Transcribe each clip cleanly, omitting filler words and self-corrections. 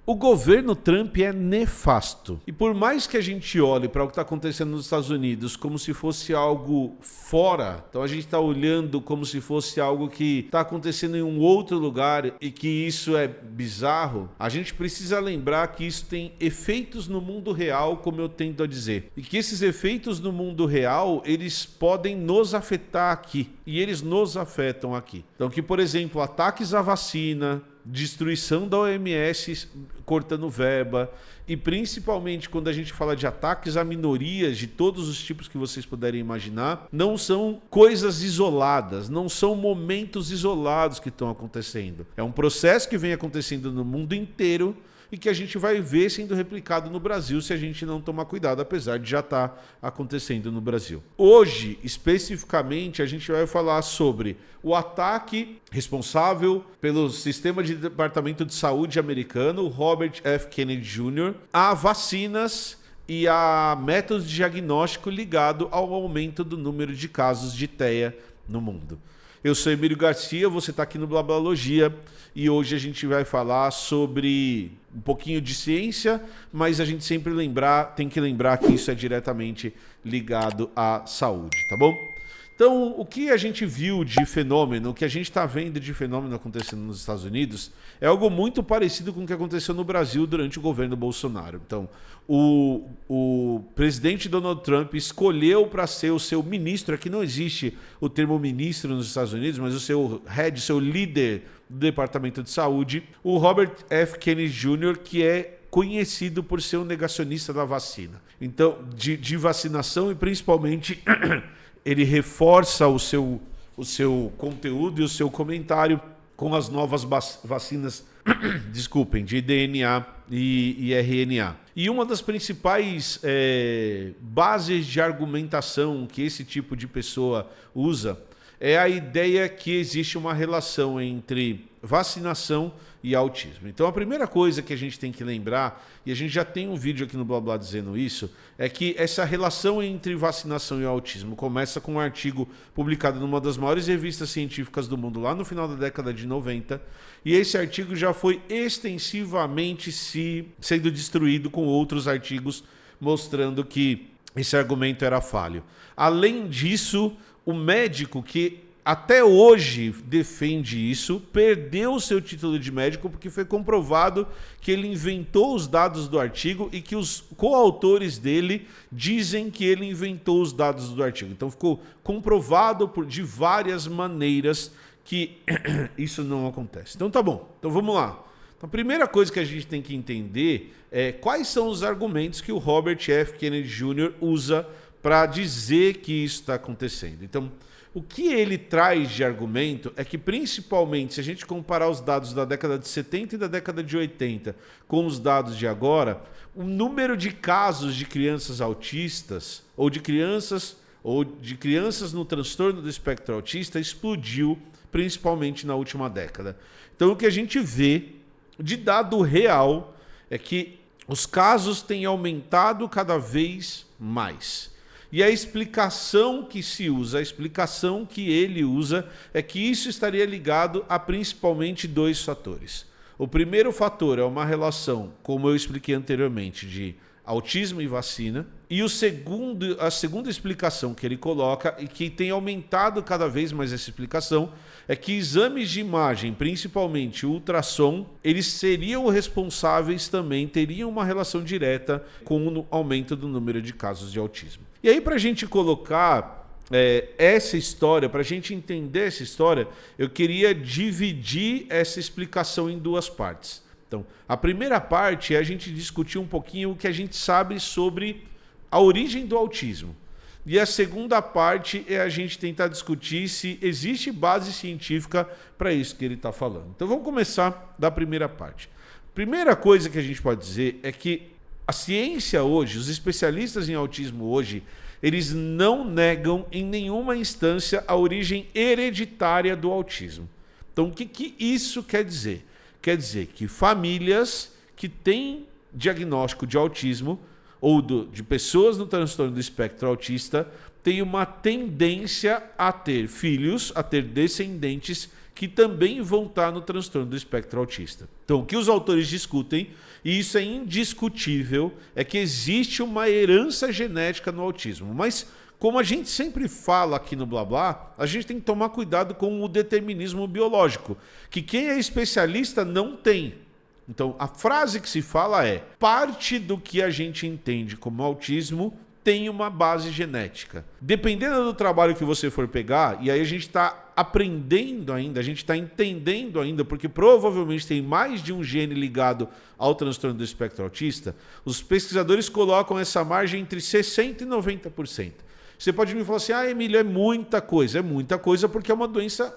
O governo Trump é nefasto. E por mais que a gente olhe para o que está acontecendo nos Estados Unidos como se fosse algo fora, então a gente está olhando como se fosse algo que está acontecendo em um outro lugar e que isso é bizarro, a gente precisa lembrar que isso tem efeitos no mundo real, como eu tento a dizer. E que esses efeitos no mundo real, eles podem nos afetar aqui. E eles nos afetam aqui. Então que, por exemplo, ataques à vacina, destruição da OMS cortando verba e principalmente quando a gente fala de ataques a minorias de todos os tipos que vocês puderem imaginar, não são coisas isoladas, não são momentos isolados que estão acontecendo. É um processo que vem acontecendo no mundo inteiro e que a gente vai ver sendo replicado no Brasil se a gente não tomar cuidado, apesar de já estar acontecendo no Brasil. Hoje, especificamente, a gente vai falar sobre o ataque responsável pelo sistema de Departamento de Saúde americano, Robert F. Kennedy Jr., a vacinas e a métodos de diagnóstico ligado ao aumento do número de casos de TEA no mundo. Eu sou Emílio Garcia, você está aqui no Blablalogia e hoje a gente vai falar sobre um pouquinho de ciência, mas a gente sempre tem que lembrar que isso é diretamente ligado à saúde, tá bom? Então, o que a gente viu de fenômeno, o que a gente está vendo de fenômeno acontecendo nos Estados Unidos é algo muito parecido com o que aconteceu no Brasil durante o governo Bolsonaro. Então, o presidente Donald Trump escolheu para ser o seu ministro, aqui não existe o termo ministro nos Estados Unidos, mas o seu head, seu líder do Departamento de Saúde, o Robert F. Kennedy Jr., que é conhecido por ser um negacionista da vacina. Então, de vacinação e principalmente... ele reforça o seu conteúdo e o seu comentário com as novas vacinas, de DNA e RNA. E uma das principais bases de argumentação que esse tipo de pessoa usa é a ideia que existe uma relação entre vacinação e autismo. Então a primeira coisa que a gente tem que lembrar, e a gente já tem um vídeo aqui no Blá Blá dizendo isso, é que essa relação entre vacinação e autismo começa com um artigo publicado numa das maiores revistas científicas do mundo lá no final da década de 90, e esse artigo já foi extensivamente sendo destruído com outros artigos mostrando que esse argumento era falho. Além disso, o médico que até hoje defende isso, perdeu o seu título de médico porque foi comprovado que ele inventou os dados do artigo e que os coautores dele dizem que ele inventou os dados do artigo. Então ficou comprovado de várias maneiras que isso não acontece. Então tá bom, então vamos lá. Então, a primeira coisa que a gente tem que entender é quais são os argumentos que o Robert F. Kennedy Jr. usa para dizer que isso está acontecendo. Então, o que ele traz de argumento é que, principalmente, se a gente comparar os dados da década de 70 e da década de 80 com os dados de agora, o número de casos de crianças autistas ou de crianças no transtorno do espectro autista explodiu, principalmente na última década. Então, o que a gente vê de dado real é que os casos têm aumentado cada vez mais. E a explicação que se usa, a explicação que ele usa, é que isso estaria ligado a principalmente dois fatores. O primeiro fator é uma relação, como eu expliquei anteriormente, de autismo e vacina. E a segunda explicação que ele coloca, e que tem aumentado cada vez mais essa explicação, é que exames de imagem, principalmente ultrassom, eles seriam responsáveis também, teriam uma relação direta com o aumento do número de casos de autismo. E aí, para a gente colocar essa história, para a gente entender essa história, eu queria dividir essa explicação em duas partes. Então, a primeira parte é a gente discutir um pouquinho o que a gente sabe sobre a origem do autismo. E a segunda parte é a gente tentar discutir se existe base científica para isso que ele está falando. Então vamos começar da primeira parte. Primeira coisa que a gente pode dizer é que a ciência hoje, os especialistas em autismo hoje, eles não negam em nenhuma instância a origem hereditária do autismo. Então o que isso quer dizer? Quer dizer que famílias que têm diagnóstico de autismo ou de pessoas no transtorno do espectro autista têm uma tendência a ter filhos, a ter descendentes que também vão estar no transtorno do espectro autista. Então, o que os autores discutem, e isso é indiscutível, é que existe uma herança genética no autismo. Mas, como a gente sempre fala aqui no Blá Blá, a gente tem que tomar cuidado com o determinismo biológico, que quem é especialista não tem. Então, a frase que se fala é: parte do que a gente entende como autismo tem uma base genética. Dependendo do trabalho que você for pegar, e aí a gente está aprendendo ainda, a gente está entendendo ainda, porque provavelmente tem mais de um gene ligado ao transtorno do espectro autista, os pesquisadores colocam essa margem entre 60% e 90%. Você pode me falar assim: ah, Emílio, é muita coisa. É muita coisa porque é uma doença,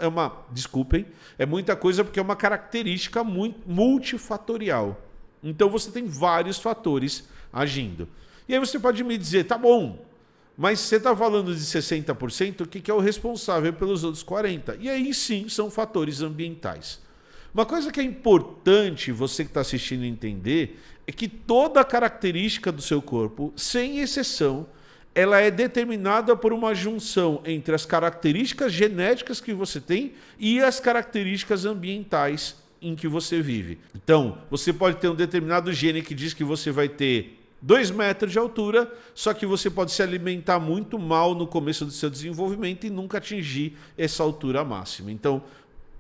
é muita coisa porque é uma característica multifatorial. Então você tem vários fatores agindo. E aí você pode me dizer: tá bom, mas você está falando de 60%, o que é o responsável pelos outros 40%? E aí sim, são fatores ambientais. Uma coisa que é importante você que está assistindo entender é que toda a característica do seu corpo, sem exceção, ela é determinada por uma junção entre as características genéticas que você tem e as características ambientais em que você vive. Então, você pode ter um determinado gene que diz que você vai ter 2 metros de altura, só que você pode se alimentar muito mal no começo do seu desenvolvimento e nunca atingir essa altura máxima. Então,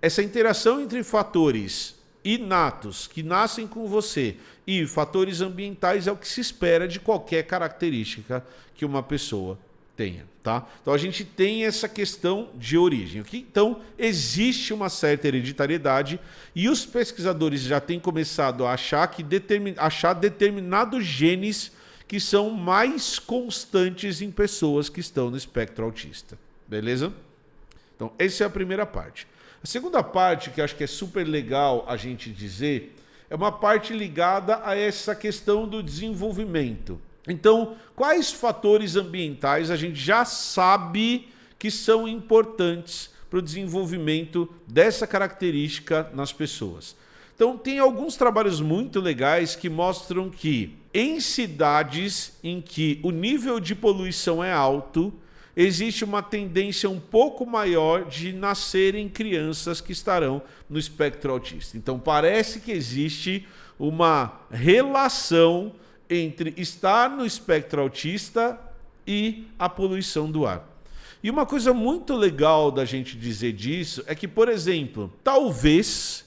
essa interação entre fatores inatos que nascem com você e fatores ambientais é o que se espera de qualquer característica que uma pessoa tenha, tá? Então a gente tem essa questão de origem. Então existe uma certa hereditariedade e os pesquisadores já têm começado a achar determinados genes que são mais constantes em pessoas que estão no espectro autista. Beleza? Então essa é a primeira parte. A segunda parte, que eu acho que é super legal a gente dizer, é uma parte ligada a essa questão do desenvolvimento. Então, quais fatores ambientais a gente já sabe que são importantes para o desenvolvimento dessa característica nas pessoas? Então, tem alguns trabalhos muito legais que mostram que em cidades em que o nível de poluição é alto, existe uma tendência um pouco maior de nascerem crianças que estarão no espectro autista. Então, parece que existe uma relação entre estar no espectro autista e a poluição do ar. E uma coisa muito legal da gente dizer disso é que, por exemplo, talvez,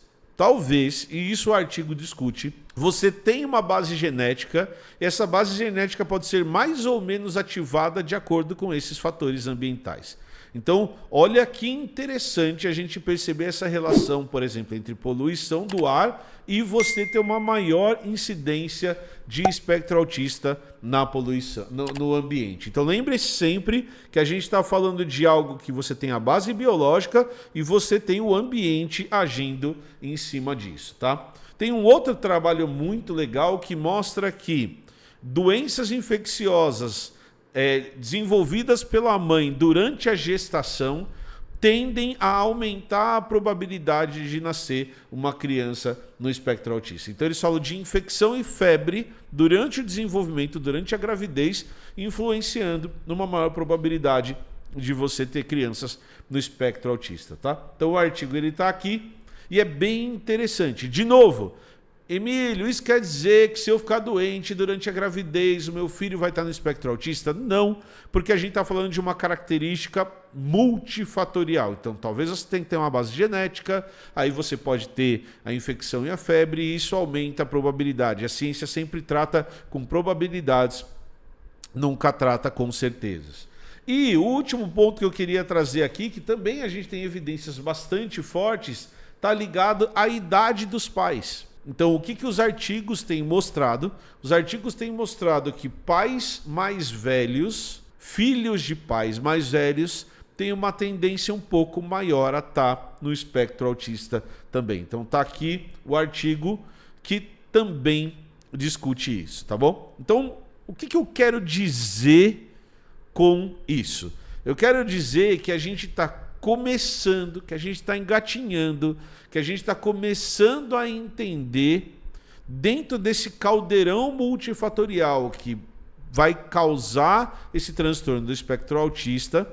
e isso o artigo discute, você tem uma base genética, e essa base genética pode ser mais ou menos ativada de acordo com esses fatores ambientais. Então, olha que interessante a gente perceber essa relação, por exemplo, entre poluição do ar e você ter uma maior incidência de espectro autista na poluição, no ambiente. Então, lembre-se sempre que a gente está falando de algo que você tem a base biológica e você tem o ambiente agindo em cima disso, tá? Tem um outro trabalho muito legal que mostra que doenças infecciosas desenvolvidas pela mãe durante a gestação tendem a aumentar a probabilidade de nascer uma criança no espectro autista. Então eles falam de infecção e febre durante o desenvolvimento, durante a gravidez, influenciando numa maior probabilidade de você ter crianças no espectro autista, tá? Então o artigo ele está aqui e é bem interessante. De novo, Emílio, isso quer dizer que se eu ficar doente durante a gravidez, o meu filho vai estar no espectro autista? Não, porque a gente está falando de uma característica multifatorial. Então, talvez você tenha que ter uma base genética, aí você pode ter a infecção e a febre, e isso aumenta a probabilidade. A ciência sempre trata com probabilidades, nunca trata com certezas. E o último ponto que eu queria trazer aqui, que também a gente tem evidências bastante fortes, está ligado à idade dos pais. Então, o que os artigos têm mostrado? Os artigos têm mostrado que pais mais velhos, filhos de pais mais velhos, têm uma tendência um pouco maior a estar no espectro autista também. Então, está aqui o artigo que também discute isso, tá bom? Então, o que eu quero dizer com isso? Eu quero dizer que a gente está começando, que a gente está engatinhando, que a gente está começando a entender dentro desse caldeirão multifatorial que vai causar esse transtorno do espectro autista,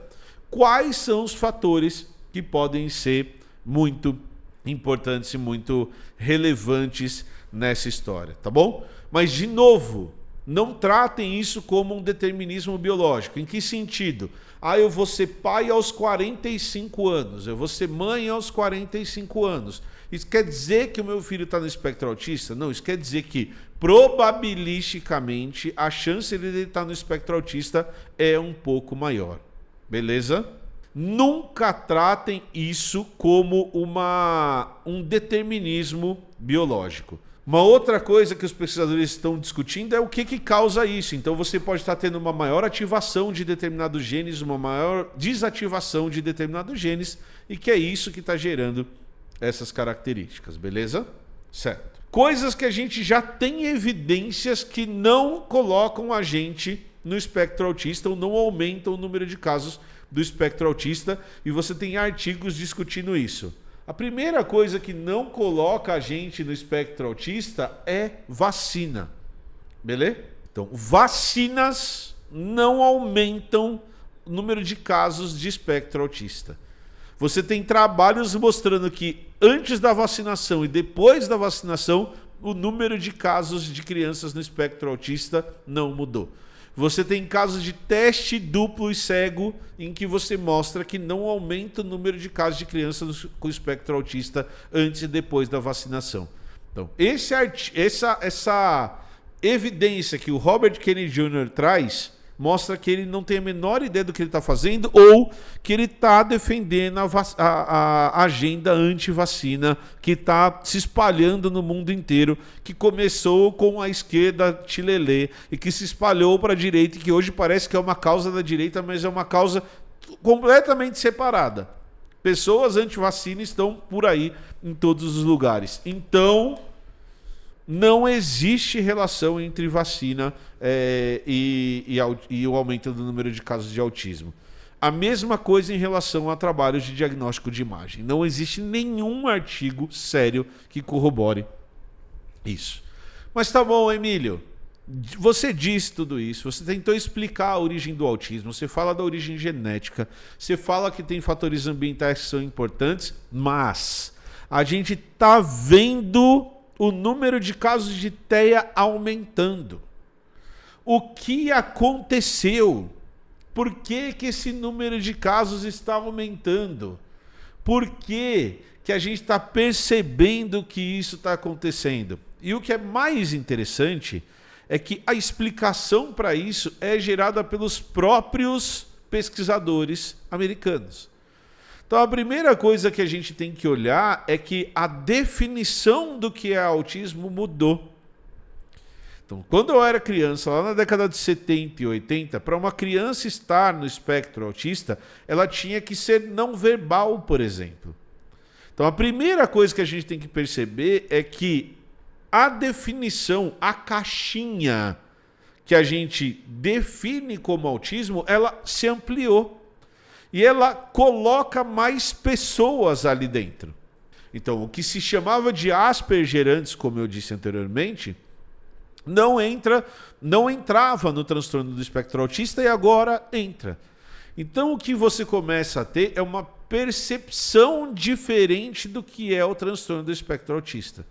quais são os fatores que podem ser muito importantes e muito relevantes nessa história, tá bom? Mas, de novo, não tratem isso como um determinismo biológico. Em que sentido? Eu vou ser pai aos 45 anos, eu vou ser mãe aos 45 anos. Isso quer dizer que o meu filho está no espectro autista? Não, isso quer dizer que, probabilisticamente, a chance de ele estar no espectro autista é um pouco maior. Beleza? Nunca tratem isso como um determinismo biológico. Uma outra coisa que os pesquisadores estão discutindo é o que causa isso. Então você pode estar tendo uma maior ativação de determinados genes, uma maior desativação de determinados genes, e que é isso que está gerando essas características, beleza? Certo. Coisas que a gente já tem evidências que não colocam a gente no espectro autista ou não aumentam o número de casos do espectro autista, e você tem artigos discutindo isso. A primeira coisa que não coloca a gente no espectro autista é vacina. Beleza? Então, vacinas não aumentam o número de casos de espectro autista. Você tem trabalhos mostrando que antes da vacinação e depois da vacinação, o número de casos de crianças no espectro autista não mudou. Você tem casos de teste duplo e cego em que você mostra que não aumenta o número de casos de crianças com espectro autista antes e depois da vacinação. Então, essa evidência que o Robert Kennedy Jr. traz mostra que ele não tem a menor ideia do que ele está fazendo ou que ele está defendendo a agenda anti-vacina que está se espalhando no mundo inteiro, que começou com a esquerda chilelê e que se espalhou para a direita e que hoje parece que é uma causa da direita, mas é uma causa completamente separada. Pessoas anti-vacina estão por aí em todos os lugares. Então, não existe relação entre vacina e o aumento do número de casos de autismo. A mesma coisa em relação a trabalhos de diagnóstico de imagem. Não existe nenhum artigo sério que corrobore isso. Mas tá bom, Emílio. Você disse tudo isso, você tentou explicar a origem do autismo, você fala da origem genética, você fala que tem fatores ambientais que são importantes, mas a gente tá vendo o número de casos de TEA aumentando. O que aconteceu? Por que esse número de casos está aumentando? Por que a gente está percebendo que isso está acontecendo? E o que é mais interessante é que a explicação para isso é gerada pelos próprios pesquisadores americanos. Então, a primeira coisa que a gente tem que olhar é que a definição do que é autismo mudou. Então, quando eu era criança, lá na década de 70 e 80, para uma criança estar no espectro autista, ela tinha que ser não verbal, por exemplo. Então, a primeira coisa que a gente tem que perceber é que a definição, a caixinha que a gente define como autismo, ela se ampliou. E ela coloca mais pessoas ali dentro. Então, o que se chamava de Asperger antes, como eu disse anteriormente, não entrava no transtorno do espectro autista e agora entra. Então, o que você começa a ter é uma percepção diferente do que é o transtorno do espectro autista.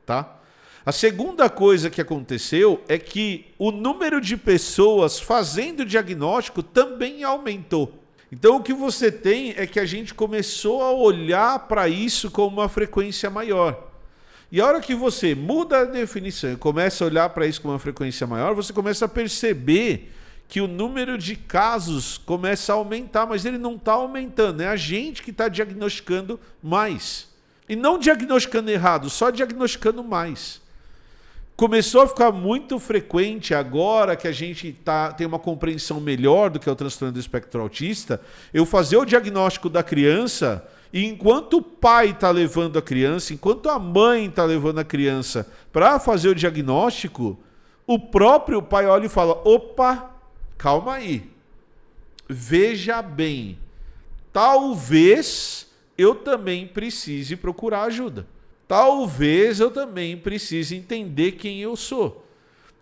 Tá? A segunda coisa que aconteceu é que o número de pessoas fazendo diagnóstico também aumentou. Então, o que você tem é que a gente começou a olhar para isso com uma frequência maior. E a hora que você muda a definição e começa a olhar para isso com uma frequência maior, você começa a perceber que o número de casos começa a aumentar, mas ele não está aumentando. É a gente que está diagnosticando mais. E não diagnosticando errado, só diagnosticando mais. Começou a ficar muito frequente agora que a gente tem uma compreensão melhor do que é o transtorno do espectro autista, eu fazer o diagnóstico da criança e enquanto o pai está levando a criança, enquanto a mãe está levando a criança para fazer o diagnóstico, o próprio pai olha e fala, opa, calma aí, veja bem, talvez eu também precise procurar ajuda. Talvez eu também precise entender quem eu sou.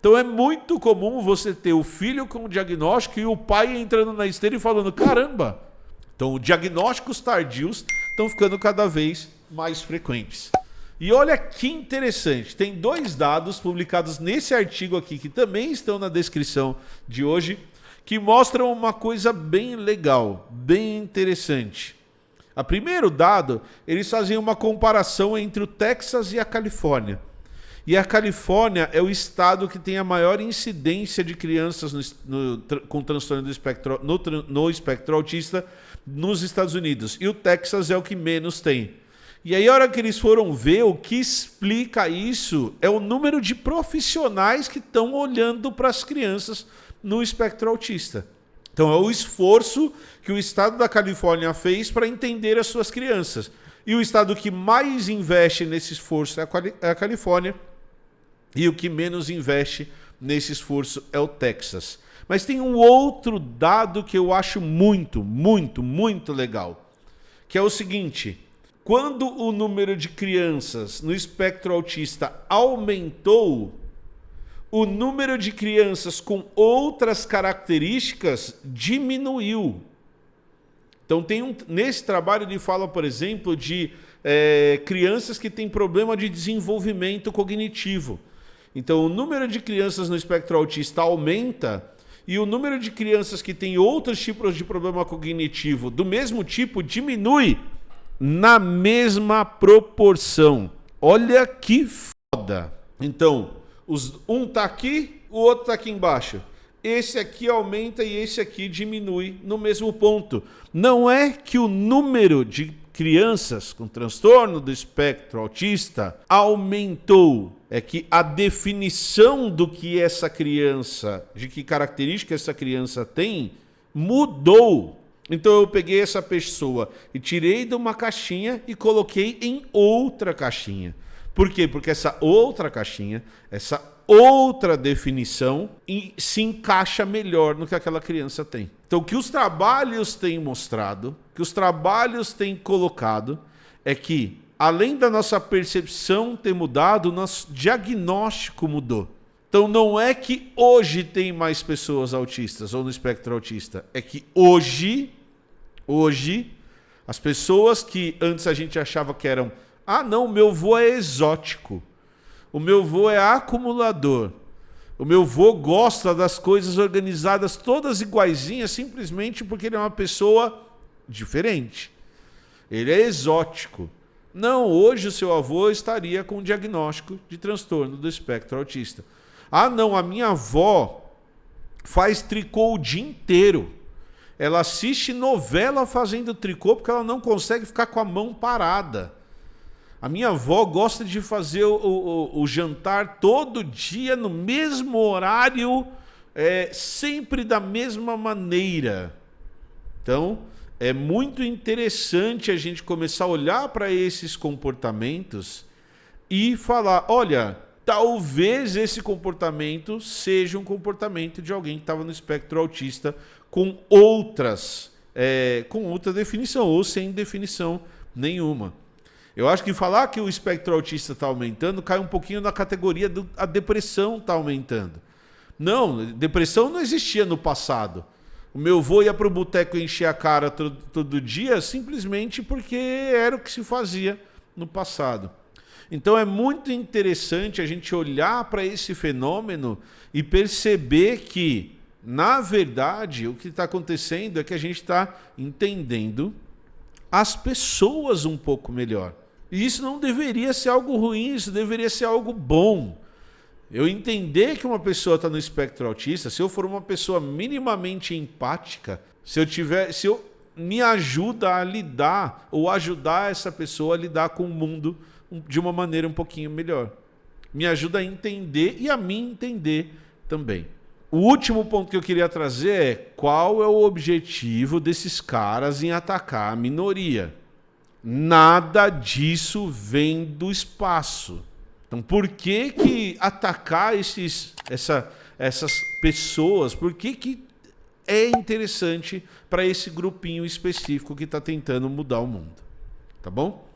Então é muito comum você ter o filho com o diagnóstico e o pai entrando na esteira e falando, caramba. Então, diagnósticos tardios estão ficando cada vez mais frequentes. E olha que interessante, tem 2 dados publicados nesse artigo aqui, que também estão na descrição de hoje, que mostram uma coisa bem legal, bem interessante. A primeiro dado, eles fazem uma comparação entre o Texas e a Califórnia. E a Califórnia é o estado que tem a maior incidência de crianças com transtorno do espectro, no espectro autista nos Estados Unidos. E o Texas é o que menos tem. E aí, a hora que eles foram ver, o que explica isso é o número de profissionais que estão olhando para as crianças no espectro autista. Então, é o esforço que o estado da Califórnia fez para entender as suas crianças. E o estado que mais investe nesse esforço é a Califórnia. E o que menos investe nesse esforço é o Texas. Mas tem um outro dado que eu acho muito, muito, muito legal. Que é o seguinte: quando o número de crianças no espectro autista aumentou, o número de crianças com outras características diminuiu. Então, nesse trabalho ele fala, por exemplo, de crianças que têm problema de desenvolvimento cognitivo. Então, o número de crianças no espectro autista aumenta e o número de crianças que têm outros tipos de problema cognitivo do mesmo tipo diminui na mesma proporção. Olha que foda. Então, um tá aqui, o outro tá aqui embaixo. Esse aqui aumenta e esse aqui diminui no mesmo ponto. Não é que o número de crianças com transtorno do espectro autista aumentou. É que a definição do que essa criança, de que característica essa criança tem, mudou. Então eu peguei essa pessoa e tirei de uma caixinha e coloquei em outra caixinha. Por quê? Porque essa outra caixinha, essa outra definição se encaixa melhor no que aquela criança tem. Então o que os trabalhos têm mostrado, que os trabalhos têm colocado, é que além da nossa percepção ter mudado, o nosso diagnóstico mudou. Então não é que hoje tem mais pessoas autistas ou no espectro autista, é que hoje as pessoas que antes a gente achava que eram, não, meu vô é exótico, o meu vô é acumulador, o meu vô gosta das coisas organizadas todas iguaizinhas simplesmente porque ele é uma pessoa diferente, ele é exótico. Não, hoje o seu avô estaria com um diagnóstico de transtorno do espectro autista. Não, a minha avó faz tricô o dia inteiro. Ela assiste novela fazendo tricô porque ela não consegue ficar com a mão parada. A minha avó gosta de fazer o jantar todo dia, no mesmo horário, sempre da mesma maneira. Então, é muito interessante a gente começar a olhar para esses comportamentos e falar, olha, talvez esse comportamento seja um comportamento de alguém que estava no espectro autista com outra definição ou sem definição nenhuma. Eu acho que falar que o espectro autista está aumentando cai um pouquinho na categoria a depressão está aumentando. Não, depressão não existia no passado. O meu avô ia para o boteco encher a cara todo dia simplesmente porque era o que se fazia no passado. Então é muito interessante a gente olhar para esse fenômeno e perceber que, na verdade, o que está acontecendo é que a gente está entendendo as pessoas um pouco melhor. E isso não deveria ser algo ruim, isso deveria ser algo bom. Eu entender que uma pessoa está no espectro autista, se eu for uma pessoa minimamente empática, se eu me ajuda a lidar ou ajudar essa pessoa a lidar com o mundo de uma maneira um pouquinho melhor. Me ajuda a entender e a me entender também. O último ponto que eu queria trazer é qual é o objetivo desses caras em atacar a minoria. Nada disso vem do espaço. Então, por que atacar essas pessoas? Por que é interessante para esse grupinho específico que está tentando mudar o mundo? Tá bom?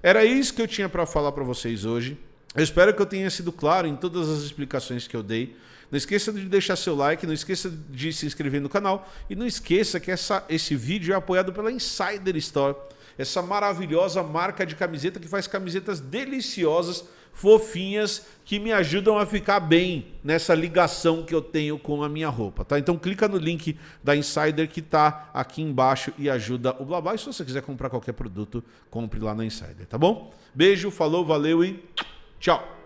Era isso que eu tinha para falar para vocês hoje. Eu espero que eu tenha sido claro em todas as explicações que eu dei. Não esqueça de deixar seu like, não esqueça de se inscrever no canal e não esqueça que esse vídeo é apoiado pela Insider Store. essa maravilhosa marca de camiseta que faz camisetas deliciosas, fofinhas, que me ajudam a ficar bem nessa ligação que eu tenho com a minha roupa, tá? Então clica no link da Insider que tá aqui embaixo e ajuda o Blá Blá. E se você quiser comprar qualquer produto, compre lá na Insider, tá bom? Beijo, falou, valeu e tchau!